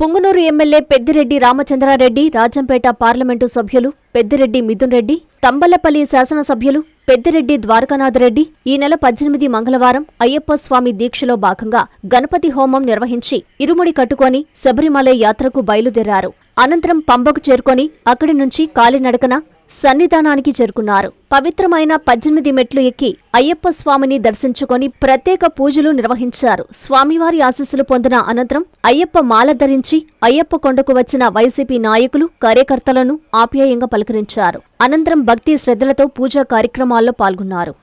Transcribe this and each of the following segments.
Punganur MLA Peddireddy Ramachandra Reddy, Rajampet parliament సభ్యులు పెద్దిరెడ్డి మిథున్ రెడ్డి, తంబళ్లపల్లి శాసనసభ్యులు పెద్దిరెడ్డి ద్వారకానాథరెడ్డి ఈ నెల 18 మంగళవారం అయ్యప్ప స్వామి దీక్షలో భాగంగా గణపతి హోమం నిర్వహించి ఇరుముడి కట్టుకొని శబరిమల యాత్రకు బయలుదేరారు. అనంతరం పంబకు చేరుకొని అక్కడి నుంచి కాలినడకన సన్నిధానానికి చేరుకున్నారు. పవిత్రమైన 18 మెట్లు ఎక్కి అయ్యప్ప స్వామిని దర్శించుకొని ప్రత్యేక పూజలు నిర్వహించారు. స్వామివారి ఆశీస్సులు పొందిన అనంతరం అయ్యప్ప మాల ధరించి అయ్యప్ప కొండకు వచ్చిన వైసీపీ నాయకులు, కార్యకర్తలను ఆప్యాయంగా పలకరించారు. అనంతరం భక్తి శ్రద్ధలతో పూజా కార్యక్రమాల్లో పాల్గొన్నారు.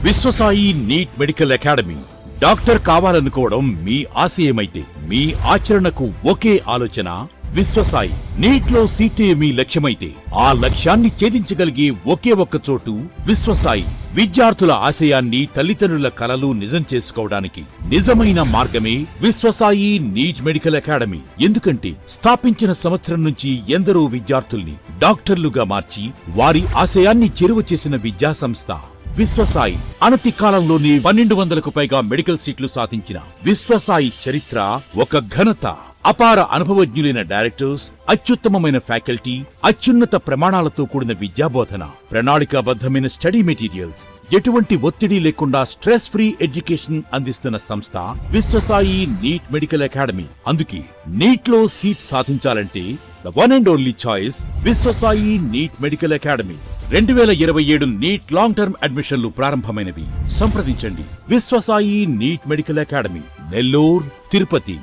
Vishwasai NEET medical academy. Doctor కావాలనుకోవడం మీ ఆశయమైతే మీ ఆచరణకు ఒకే ఆలోచన విశ్వసాయి. నీట్లో సీటే మీ లక్ష్యమైతే ఆ లక్ష్యాన్ని ఛేదించగలిగే ఒకే ఒక్క చోటు విశ్వసాయి. విద్యార్థుల ఆశయాన్ని, తల్లిదండ్రుల కలలు నిజం చేసుకోవడానికి నిజమైన మార్గమే విశ్వసాయి నీట్ మెడికల్ అకాడమీ. ఎందుకంటే స్థాపించిన సంవత్సరం నుంచి ఎందరో విద్యార్థుల్ని డాక్టర్లుగా మార్చి వారి ఆశయాన్ని చేరువ చేసిన విద్యా సంస్థ విశ్వసాయి. అనతి కాలంలోనే 1200కు పైగా మెడికల్ సీట్లు సాధించిన విశ్వసాయి చరిత్ర ఒక ఘనత. అపార అనుభవజ్ఞులైన డైరెక్టర్స్, అత్యుత్తమమైన ఫ్యాకల్టీ, అత్యున్నత ప్రమాణాలతో కూడిన విద్యాబోధన, ప్రణాళికాబద్ధమైన స్టడీ మెటీరియల్స్, ఎటువంటి ఒత్తిడి లేకుండా స్ట్రెస్ ఫ్రీ ఎడ్యుకేషన్ అందిస్తున్న సంస్థ విశ్వసాయి నీట్ మెడికల్ అకాడమీ. అందుకే నీట్ లో సీట్ సాధించాలంటే the one and only choice Viswasai NEET medical academy. 2027 NEET long term అడ్మిషన్లు ప్రారంభమైనవి. సంప్రదించండి Viswasai NEET medical academy, Nellore, Tirupati.